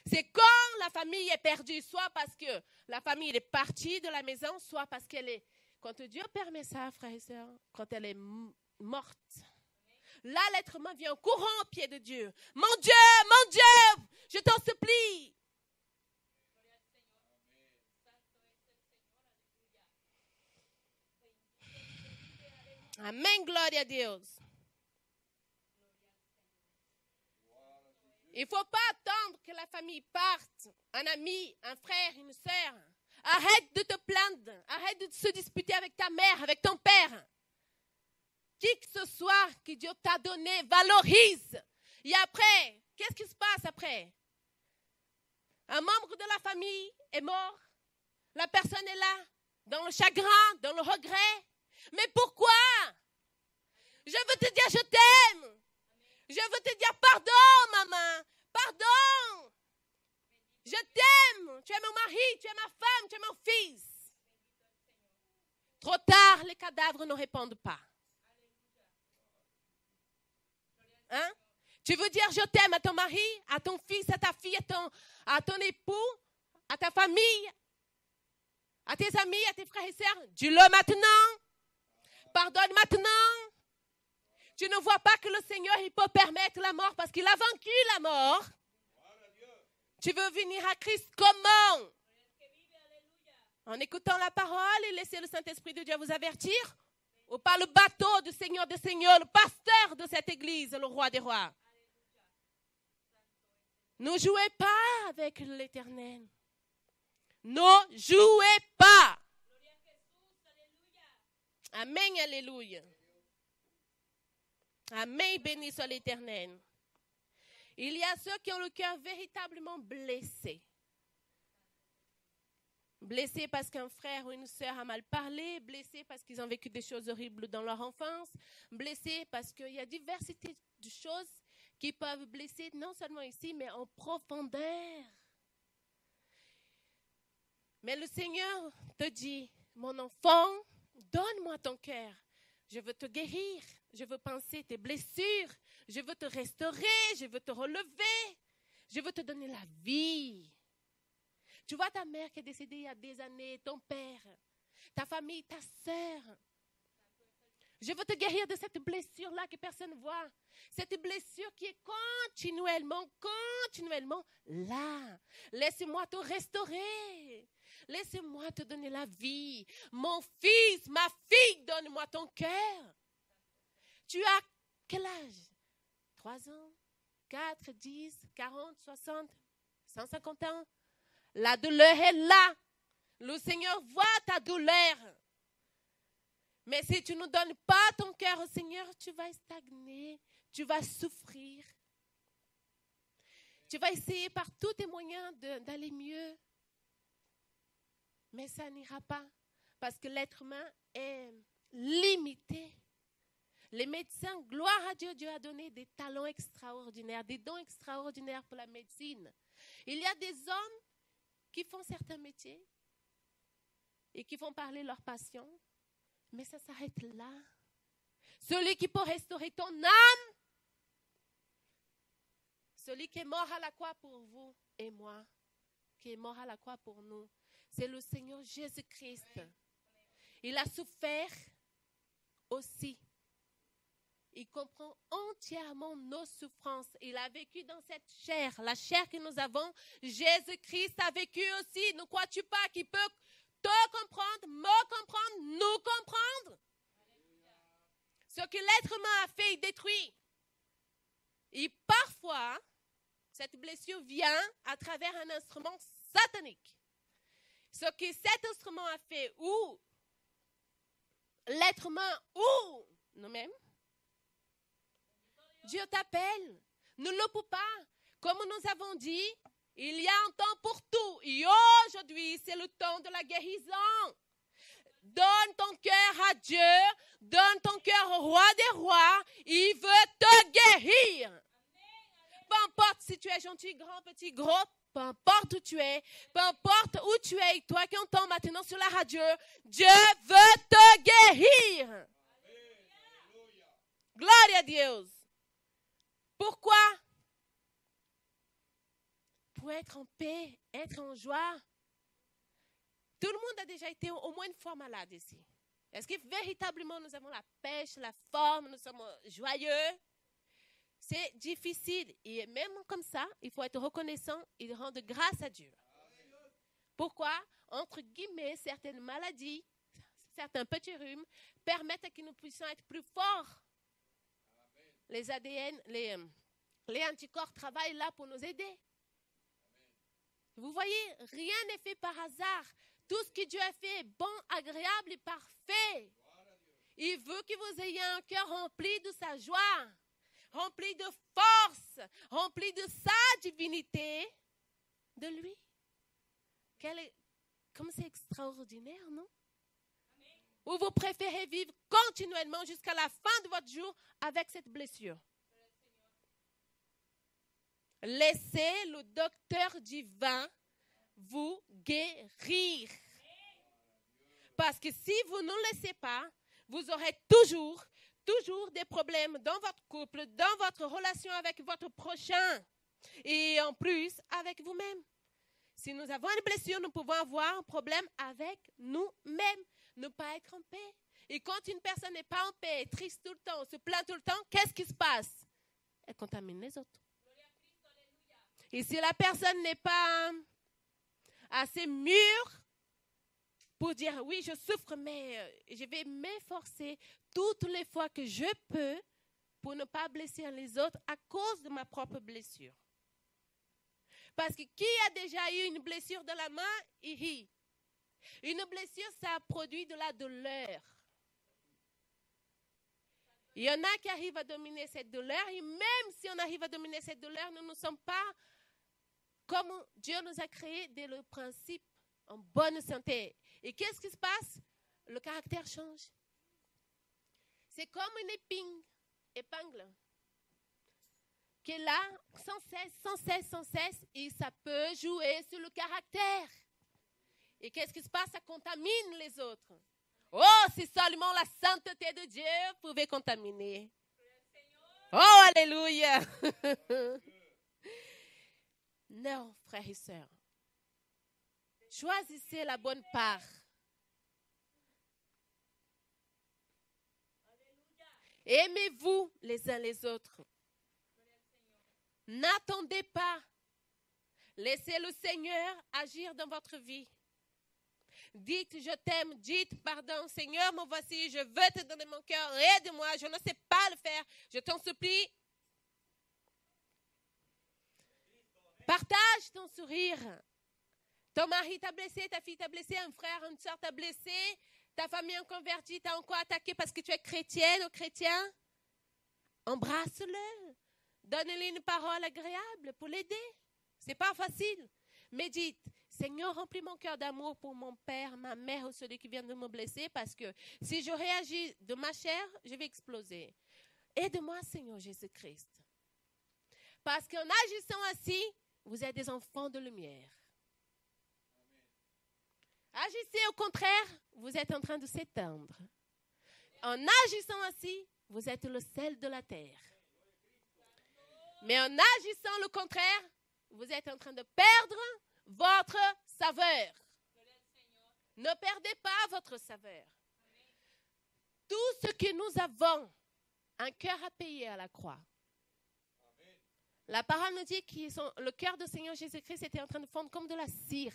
C'est quand la famille est perdue, soit parce que la famille est partie de la maison, soit parce qu'elle est... Quand Dieu permet ça, frères et sœurs, quand elle est morte, là, l'être humain vient en courant au pied de Dieu. Mon Dieu, je t'en supplie. Amen, gloria a Dios. Il ne faut pas attendre que la famille parte, un ami, un frère, une sœur. Arrête de te plaindre, arrête de se disputer avec ta mère, avec ton père. Qui que ce soit que Dieu t'a donné, valorise. Et après, qu'est-ce qui se passe après? Un membre de la famille est mort. La personne est là, dans le chagrin, dans le regret. Mais pourquoi? Je veux te dire, je t'aime. Je veux te dire, pardon, maman. Pardon. Je t'aime. Tu es mon mari, tu es ma femme, tu es mon fils. Trop tard, les cadavres ne répondent pas. Hein? Tu veux dire, je t'aime à ton mari, à ton fils, à ta fille, à ton époux, à ta famille, à tes amis, à tes frères et sœurs. Dis-le maintenant. Pardonne maintenant. Tu ne vois pas que le Seigneur, il peut permettre la mort parce qu'il a vaincu la mort. Tu veux venir à Christ comment? En écoutant la parole et laisser le Saint-Esprit de Dieu vous avertir? Ou par le bateau du Seigneur des Seigneurs, le pasteur de cette église, le roi des rois? Ne jouez pas avec l'Éternel. Ne jouez pas. Amen, alléluia. Amen, béni soit l'Éternel. Il y a ceux qui ont le cœur véritablement blessé. Blessés parce qu'un frère ou une sœur a mal parlé, blessés parce qu'ils ont vécu des choses horribles dans leur enfance, blessés parce qu'il y a diversité de choses qui peuvent blesser non seulement ici, mais en profondeur. Mais le Seigneur te dit, mon enfant, donne-moi ton cœur. Je veux te guérir, je veux penser tes blessures, je veux te restaurer, je veux te relever, je veux te donner la vie. Tu vois ta mère qui est décédée il y a des années, ton père, ta famille, ta sœur. Je veux te guérir de cette blessure-là que personne ne voit. Cette blessure qui est continuellement là. Laisse-moi te restaurer. Laisse-moi te donner la vie. Mon fils, ma fille, donne-moi ton cœur. Tu as quel âge? 3 ans, 4, 10, 40, 60, 150 ans. La douleur est là. Le Seigneur voit ta douleur. Mais si tu ne donnes pas ton cœur au Seigneur, tu vas stagner, tu vas souffrir. Tu vas essayer par tous tes moyens d'aller mieux. Mais ça n'ira pas parce que l'être humain est limité. Les médecins, gloire à Dieu, Dieu a donné des talents extraordinaires, des dons extraordinaires pour la médecine. Il y a des hommes qui font certains métiers et qui font parler leur passion. Mais ça s'arrête là. Celui qui peut restaurer ton âme. Celui qui est mort à la croix pour vous et moi. Qui est mort à la croix pour nous. C'est le Seigneur Jésus-Christ. Il a souffert aussi. Il comprend entièrement nos souffrances. Il a vécu dans cette chair, la chair que nous avons. Jésus-Christ a vécu aussi. Ne crois-tu pas qu'il peut te comprendre, me comprendre, nous comprendre? Ce que l'être humain a fait, il détruit. Et parfois, cette blessure vient à travers un instrument satanique. Ce que cet instrument a fait, ou l'être humain, ou nous-mêmes, Dieu t'appelle. Ne le peut pas. Comme nous avons dit, il y a un temps pour tout. Et aujourd'hui, c'est le temps de la guérison. Donne ton cœur à Dieu. Donne ton cœur au roi des rois. Il veut te guérir. Peu importe si tu es gentil, grand, petit, gros, peu importe où tu es, peu importe où tu es, toi qui entends maintenant sur la radio, Dieu veut te guérir. Gloire à Dieu. Pourquoi? Pour être en paix, être en joie. Tout le monde a déjà été au moins une fois malade ici. Est-ce que véritablement nous avons la pêche, la forme, nous sommes joyeux? C'est difficile. Et même comme ça, il faut être reconnaissant et rendre grâce à Dieu. Pourquoi? Entre guillemets, certaines maladies, certains petits rhumes, permettent que nous puissions être plus forts. Les ADN, les anticorps travaillent là pour nous aider. Vous voyez, rien n'est fait par hasard. Tout ce que Dieu a fait est bon, agréable et parfait. Il veut que vous ayez un cœur rempli de sa joie, rempli de force, rempli de sa divinité, de lui. Comme c'est extraordinaire, non? Ou vous préférez vivre continuellement jusqu'à la fin de votre jour avec cette blessure? Laissez le docteur divin vous guérir. Parce que si vous ne le laissez pas, vous aurez toujours des problèmes dans votre couple, dans votre relation avec votre prochain et en plus avec vous-même. Si nous avons une blessure, nous pouvons avoir un problème avec nous-mêmes, ne pas être en paix. Et quand une personne n'est pas en paix, est triste tout le temps, se plaint tout le temps, qu'est-ce qui se passe? Elle contamine les autres. Et si la personne n'est pas assez mûre pour dire oui, je souffre, mais je vais m'efforcer toutes les fois que je peux pour ne pas blesser les autres à cause de ma propre blessure. Parce que qui a déjà eu une blessure dans la main, il rit. Une blessure, ça produit de la douleur. Il y en a qui arrivent à dominer cette douleur, et même si on arrive à dominer cette douleur, nous ne sommes pas comme Dieu nous a créés dès le principe, en bonne santé. Et qu'est-ce qui se passe? Le caractère change. C'est comme une épingle, qui est là sans cesse, et ça peut jouer sur le caractère. Et qu'est-ce qui se passe? Ça contamine les autres. Oh, si seulement la sainteté de Dieu pouvait contaminer. Oh, alléluia. Non, frères et sœurs. Choisissez la bonne part. Aimez-vous les uns les autres. N'attendez pas. Laissez le Seigneur agir dans votre vie. Dites, je t'aime, dites, pardon, Seigneur, me voici, je veux te donner mon cœur, aide-moi, je ne sais pas le faire, je t'en supplie. Partage ton sourire. Ton mari t'a blessé, ta fille t'a blessé, un frère, une soeur t'a blessé, ta famille en converti t'a encore attaqué parce que tu es chrétienne ou chrétien. Embrasse-le. Donne-lui une parole agréable pour l'aider. Ce n'est pas facile. Mais dites, Seigneur, remplis mon cœur d'amour pour mon père, ma mère ou celui qui vient de me blesser parce que si je réagis de ma chair, je vais exploser. Aide-moi, Seigneur Jésus-Christ. Parce qu'en agissant ainsi, vous êtes des enfants de lumière. Agissez au contraire, vous êtes en train de s'éteindre. En agissant ainsi, vous êtes le sel de la terre. Mais en agissant le contraire, vous êtes en train de perdre votre saveur. Ne perdez pas votre saveur. Tout ce que nous avons, un cœur à payer à la croix. La parole nous dit que le cœur du Seigneur Jésus-Christ était en train de fondre comme de la cire.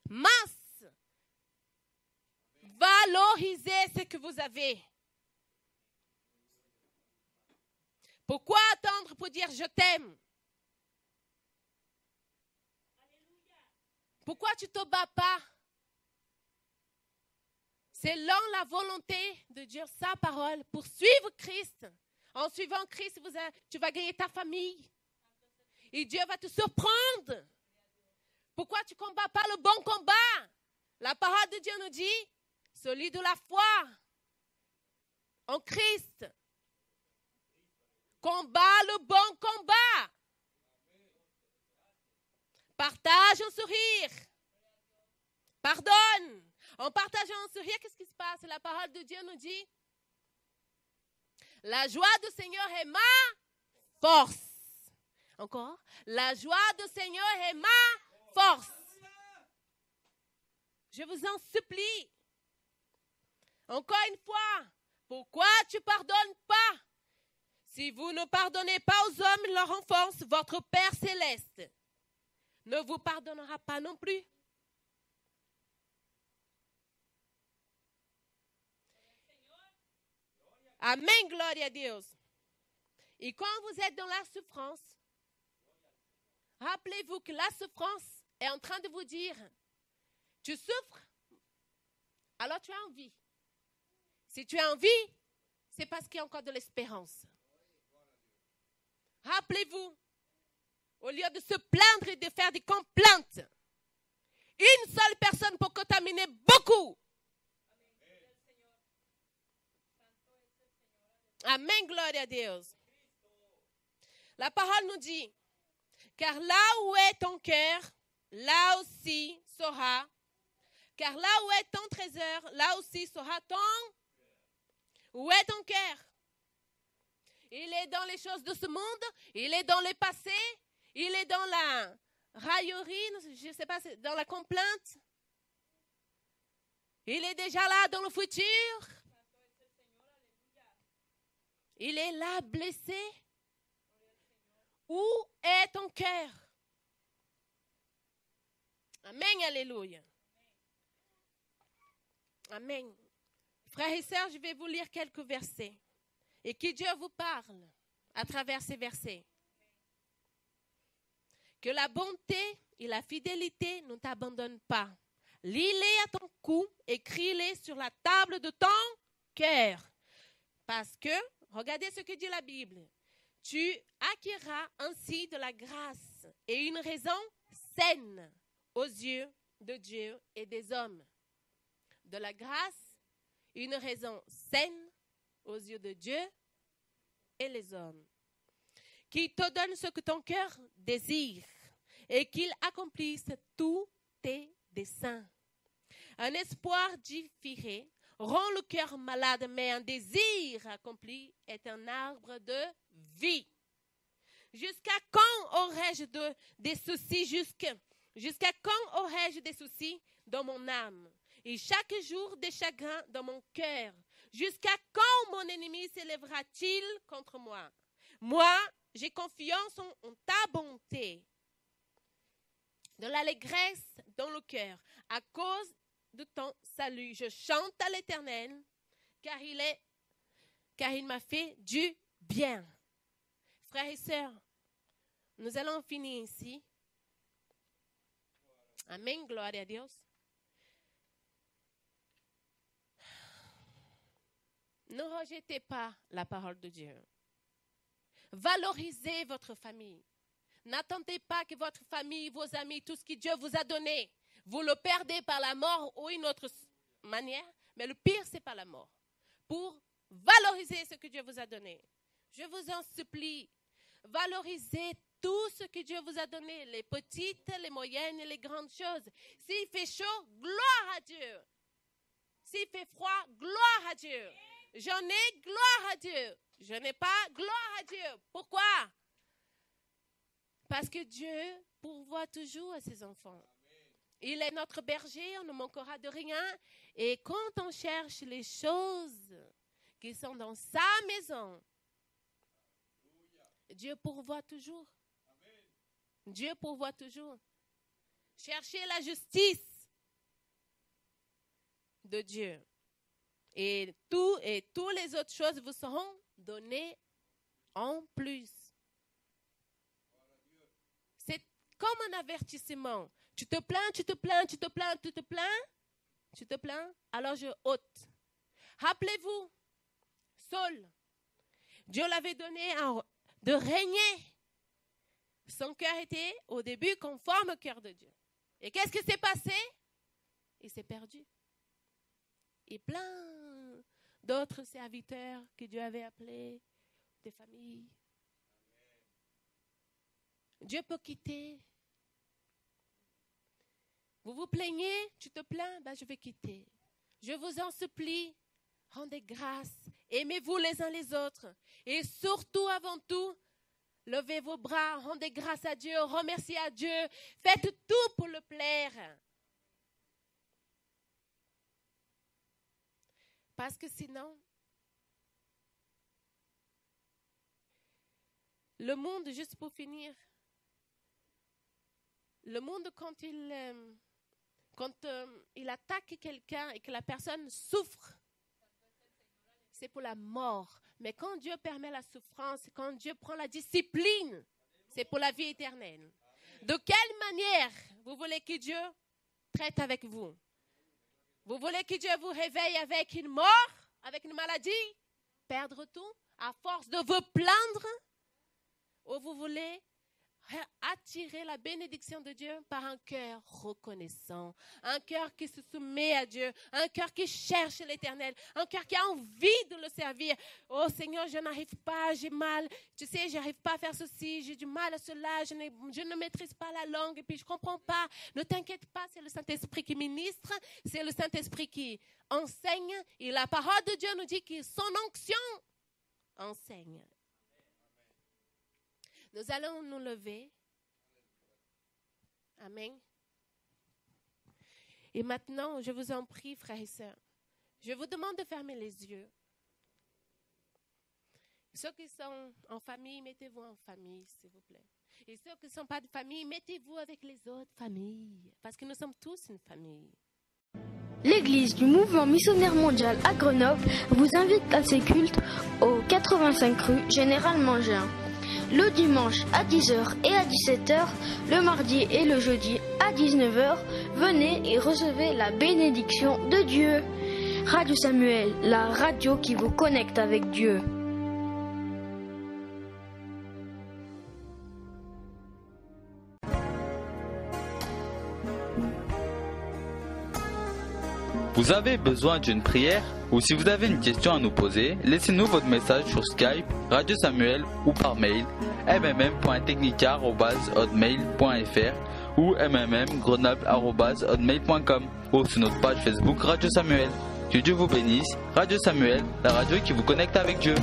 Mince. Valorisez ce que vous avez. Pourquoi attendre pour dire je t'aime? Pourquoi tu ne te bats pas? Selon la volonté de Dieu, sa parole, pour suivre Christ. En suivant Christ, tu vas gagner ta famille. Et Dieu va te surprendre. Pourquoi tu ne combats pas le bon combat? La parole de Dieu nous dit, celui de la foi en Christ. Combat le bon combat. Partage un sourire. Pardonne. En partageant un sourire, qu'est-ce qui se passe? La parole de Dieu nous dit, la joie du Seigneur est ma force. Encore. La joie du Seigneur est ma force. Je vous en supplie. Encore une fois, pourquoi tu ne pardonnes pas? Si vous ne pardonnez pas aux hommes leur offense, votre Père céleste ne vous pardonnera pas non plus. Amen, gloire à Dieu. Et quand vous êtes dans la souffrance, rappelez-vous que la souffrance est en train de vous dire, tu souffres, alors tu as envie. Si tu as envie, c'est parce qu'il y a encore de l'espérance. Rappelez-vous, au lieu de se plaindre et de faire des complaintes, une seule personne peut contaminer beaucoup. Amen, gloire à Dieu. La parole nous dit, car là où est ton cœur, là aussi sera, car là où est ton trésor, là aussi sera ton, où est ton cœur? Il est dans les choses de ce monde, il est dans le passé, il est dans la raillerie, je ne sais pas, dans la complainte. Il est déjà là dans le futur. Il est là blessé. Où est ton cœur? Amen, alléluia. Amen. Frères et sœurs, je vais vous lire quelques versets. Et que Dieu vous parle à travers ces versets. Que la bonté et la fidélité ne t'abandonnent pas. Lis-les à ton cou, écris-les sur la table de ton cœur. Parce que, regardez ce que dit la Bible, tu acquerras ainsi de la grâce et une raison saine aux yeux de Dieu et des hommes. De la grâce, une raison saine aux yeux de Dieu et les hommes. Qu'il te donne ce que ton cœur désire et qu'il accomplisse tous tes desseins. Un espoir différé rend le cœur malade, mais un désir accompli est un arbre de vie. Jusqu'à quand aurais-je des soucis? Jusqu'à quand aurais-je des soucis dans mon âme? Et chaque jour des chagrins dans mon cœur. Jusqu'à quand mon ennemi s'élèvera-t-il contre moi? Moi, j'ai confiance en ta bonté. De l'allégresse dans le cœur. À cause de ton salut, je chante à l'Éternel, car il m'a fait du bien. Frères et sœurs, nous allons finir ici. Amen, gloire à Dieu. Ne rejetez pas la parole de Dieu. Valorisez votre famille. N'attendez pas que votre famille, vos amis, tout ce que Dieu vous a donné, vous le perdez par la mort ou une autre manière. Mais le pire, ce n'est pas la mort. Pour valoriser ce que Dieu vous a donné. Je vous en supplie, valorisez tout ce que Dieu vous a donné, les petites, les moyennes et les grandes choses. S'il fait chaud, gloire à Dieu. S'il fait froid, gloire à Dieu. J'en ai, gloire à Dieu. Je n'ai pas, gloire à Dieu. Pourquoi? Parce que Dieu pourvoit toujours à ses enfants. Il est notre berger, on ne manquera de rien. Et quand on cherche les choses qui sont dans sa maison, Dieu pourvoit toujours. Dieu pourvoit toujours. Cherchez la justice de Dieu. Et toutes les autres choses vous seront données en plus. C'est comme un avertissement. Tu te plains, tu te plains, tu te plains, tu te plains. Tu te plains, alors je ôte. Rappelez-vous, Saul, Dieu l'avait donné de régner. Son cœur était au début conforme au cœur de Dieu. Et qu'est-ce qui s'est passé? Il s'est perdu. Et plein d'autres serviteurs que Dieu avait appelés, des familles. Dieu peut quitter. Vous vous plaignez, tu te plains, ben je vais quitter. Je vous en supplie, rendez grâce, aimez-vous les uns les autres. Et surtout, avant tout, levez vos bras, rendez grâce à Dieu, remerciez à Dieu, faites tout pour le plaire. Parce que sinon, le monde, juste pour finir, le monde quand il attaque quelqu'un et que la personne souffre, c'est pour la mort. Mais quand Dieu permet la souffrance, quand Dieu prend la discipline, c'est pour la vie éternelle. De quelle manière vous voulez que Dieu traite avec vous? Vous voulez que Dieu vous réveille avec une mort, avec une maladie, perdre tout, à force de vous plaindre? Ou vous voulez attirer la bénédiction de Dieu par un cœur reconnaissant, un cœur qui se soumet à Dieu, un cœur qui cherche l'Éternel, un cœur qui a envie de le servir. Oh Seigneur, je n'arrive pas, j'ai mal, tu sais, je n'arrive pas à faire ceci, j'ai du mal à cela, je ne maîtrise pas la langue et puis je ne comprends pas. Ne t'inquiète pas, c'est le Saint-Esprit qui ministre, c'est le Saint-Esprit qui enseigne et la parole de Dieu nous dit que son onction enseigne. Nous allons nous lever. Amen. Et maintenant, je vous en prie, frères et sœurs, je vous demande de fermer les yeux. Ceux qui sont en famille, mettez-vous en famille, s'il vous plaît. Et ceux qui ne sont pas de famille, mettez-vous avec les autres familles, parce que nous sommes tous une famille. L'église du mouvement missionnaire mondial à Grenoble vous invite à ses cultes au 85 rue Général Mangin. Le dimanche à 10h et à 17h, le mardi et le jeudi à 19h, venez et recevez la bénédiction de Dieu. Radio Samuel, la radio qui vous connecte avec Dieu. Vous avez besoin d'une prière ou si vous avez une question à nous poser, laissez-nous votre message sur Skype, Radio Samuel ou par mail mmm.technica@hotmail.fr ou mmmgrenoble@hotmail.com ou sur notre page Facebook Radio Samuel. Que Dieu vous bénisse. Radio Samuel, la radio qui vous connecte avec Dieu.